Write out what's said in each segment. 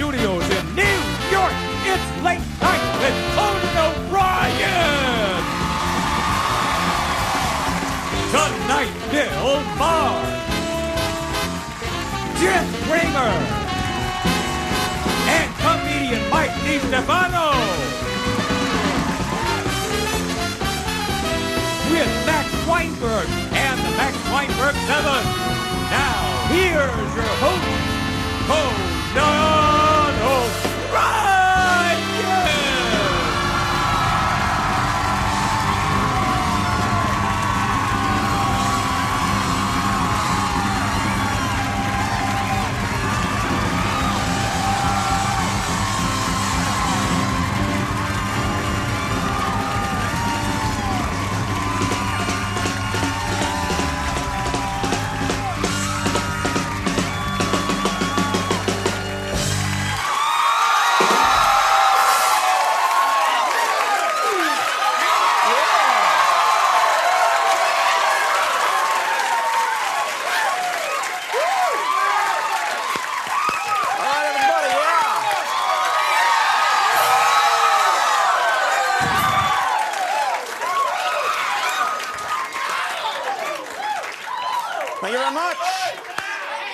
studios in New York, it's Late Night with Conan O'Brien! Tonight, Bill Maher, Jim Cramer, and comedian Mike DiStefano. With Max Weinberg and the Max Weinberg 7. Now, here's your host, Conan O'Brien!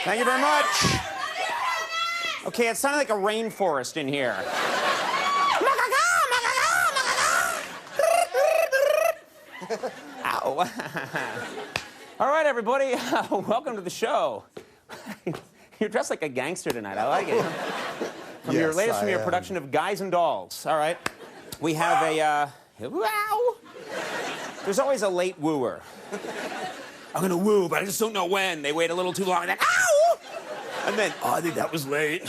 Thank you very much. Okay, it sounded like a rainforest in here. Ow. All right, everybody, welcome to the show. You're dressed like a gangster tonight. I like it. From your latest production of Guys and Dolls. All right. We have a, wow. There's always a late wooer. I'm gonna woo, but I just don't know when. They wait a little too long, and then, ow! And then, oh, I think that was late.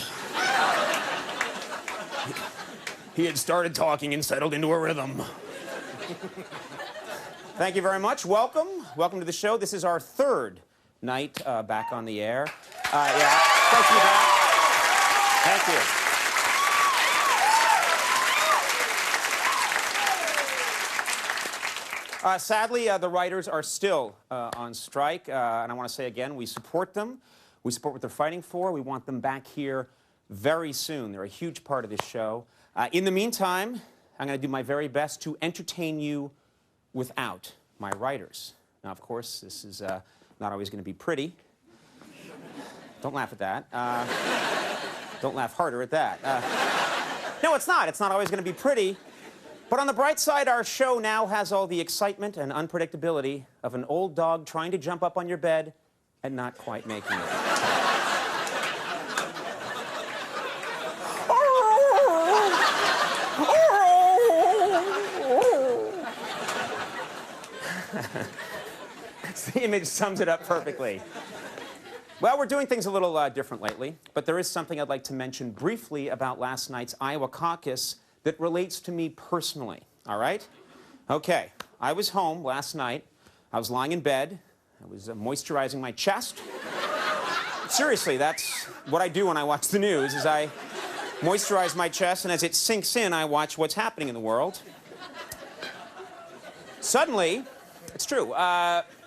He had started talking and settled into a rhythm. Thank you very much. Welcome. Welcome to the show. This is our third night back on the air. Yeah, thank you back. Thank you. Sadly, the writers are still on strike, and I want to say again, we support them. We support what they're fighting for. We want them back here very soon. They're a huge part of this show. In the meantime, I'm going to do my very best to entertain you without my writers. Now, of course, this is not always going to be pretty. Don't laugh at that. Don't laugh harder at that. No, it's not. It's not always going to be pretty. But on the bright side, our show now has all the excitement and unpredictability of an old dog trying to jump up on your bed and not quite making it. The image sums it up perfectly. Well, we're doing things a little different lately, but there is something I'd like to mention briefly about last night's Iowa caucus that relates to me personally, all right? Okay, I was home last night. I was lying in bed. I was moisturizing my chest. Seriously, that's what I do when I watch the news, is I moisturize my chest, and as it sinks in, I watch what's happening in the world. Suddenly, it's true,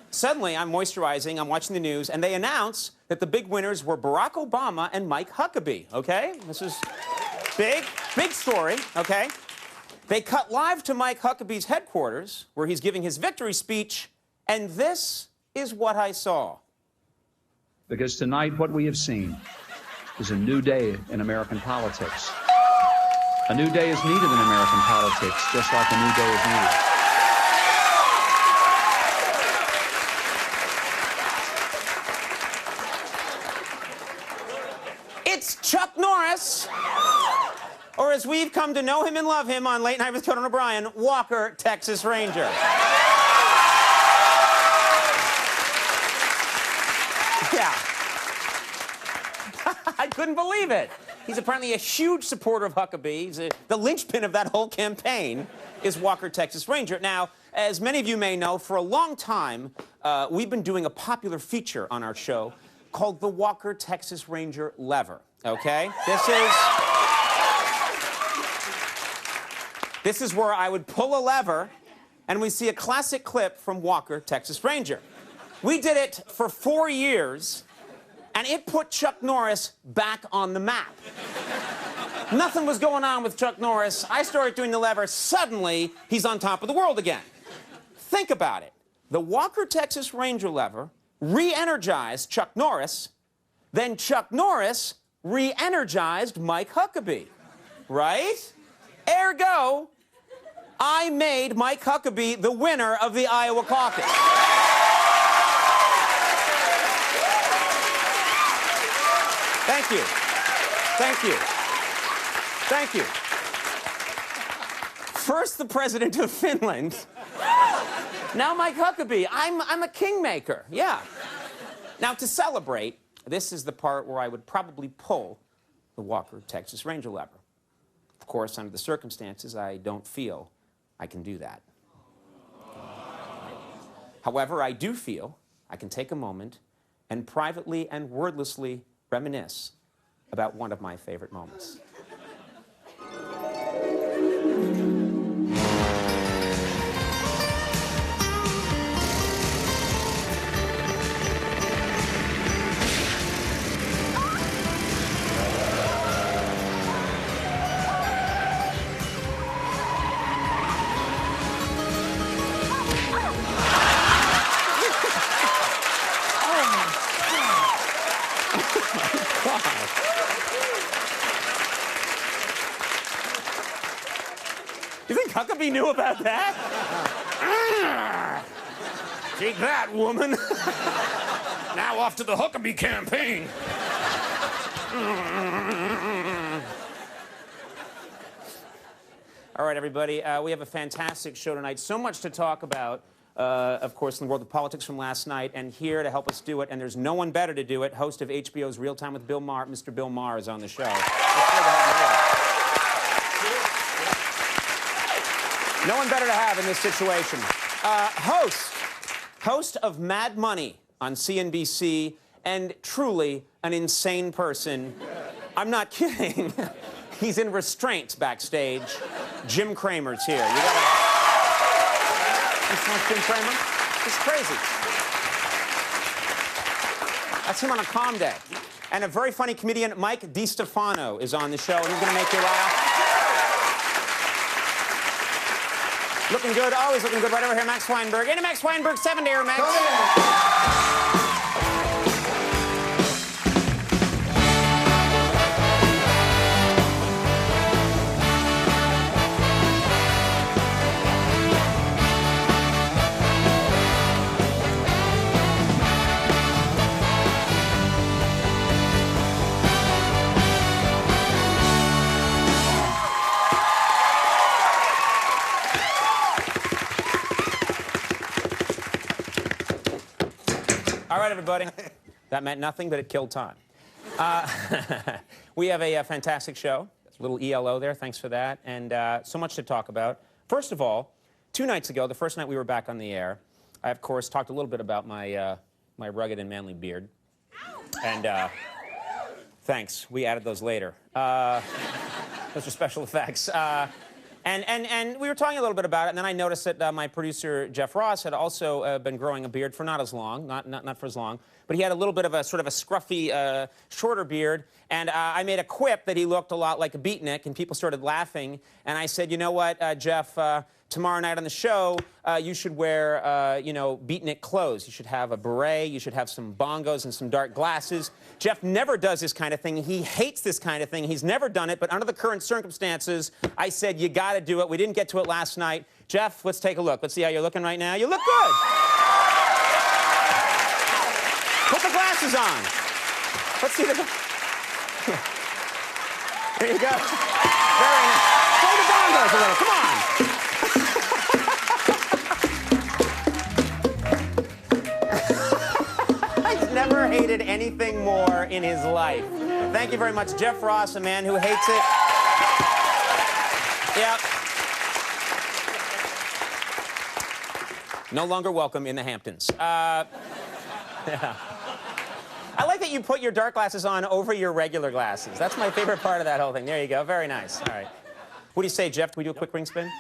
suddenly I'm moisturizing, I'm watching the news, and they announce that the big winners were Barack Obama and Mike Huckabee, okay? This is big story, okay? They cut live to Mike Huckabee's headquarters, where he's giving his victory speech, and this is what I saw. Because tonight, what we have seen is a new day in American politics. A new day is needed in American politics, just like a new day is needed. It's Chuck Norris, or as we've come to know him and love him on Late Night with Conan O'Brien, Walker, Texas Ranger. Yeah. I couldn't believe it. He's apparently a huge supporter of Huckabee. He's the linchpin of that whole campaign is Walker, Texas Ranger. Now, as many of you may know, for a long time, we've been doing a popular feature on our show called the Walker, Texas Ranger Lever, okay? This is where I would pull a lever, and we see a classic clip from Walker, Texas Ranger. We did it for 4 years, and it put Chuck Norris back on the map. Nothing was going on with Chuck Norris. I started doing the lever. Suddenly, he's on top of the world again. Think about it. The Walker Texas Ranger lever re-energized Chuck Norris. Then Chuck Norris re-energized Mike Huckabee. Right? Ergo, I made Mike Huckabee the winner of the Iowa caucus. Thank you. Thank you. Thank you. First the president of Finland. Now Mike Huckabee. I'm a kingmaker. Yeah. Now to celebrate, this is the part where I would probably pull the Walker Texas Ranger lever. Of course, under the circumstances, I don't feel I can do that. However, I do feel I can take a moment and privately and wordlessly reminisce about one of my favorite moments. You think Huckabee knew about that? Take that, woman. Now off to the Huckabee campaign. All right, everybody. We have a fantastic show tonight. So much to talk about, of course, in the world of politics from last night. And here to help us do it, and there's no one better to do it, host of HBO's Real Time with Bill Maher, Mr. Bill Maher is on the show. No one better to have in this situation. Host of Mad Money on CNBC, and truly an insane person. I'm not kidding. He's in restraints backstage. Jim Cramer's here. You gotta... This one's Jim Cramer? It's crazy. That's him on a calm day. And a very funny comedian, Mike DiStefano, is on the show, and he's gonna make you laugh. Looking good, always looking good. Right over here, Max Weinberg. Into Max Weinberg, 7 there, Max. All right, everybody. That meant nothing, but it killed time. We have a fantastic show. A little ELO there. Thanks for that. And so much to talk about. First of all, 2 nights ago, the first night we were back on the air, I, of course, talked a little bit about my, my rugged and manly beard. And thanks. We added those later. Those are special effects. And we were talking a little bit about it, and then I noticed that my producer, Jeff Ross, had also been growing a beard for not as long, not for as long, but he had a little bit of a sort of a scruffy, shorter beard, and I made a quip that he looked a lot like a beatnik, and people started laughing, and I said, you know what, Jeff, tomorrow night on the show, you should wear, you know, beatnik clothes. You should have a beret, you should have some bongos and some dark glasses. Jeff never does this kind of thing. He hates this kind of thing. He's never done it, but under the current circumstances, I said, you gotta do it. We didn't get to it last night. Jeff, let's take a look. Let's see how you're looking right now. You look good. Put the glasses on. Let's see the... There you go. Very nice. Play the bongos a little. Come on. He's never hated anything more in his life. Thank you very much. Jeff Ross, a man who hates it. Yep. No longer welcome in the Hamptons. Yeah. I like that you put your dark glasses on over your regular glasses. That's my favorite part of that whole thing. There you go. Very nice. All right. What do you say, Jeff? Can we do a quick ring spin?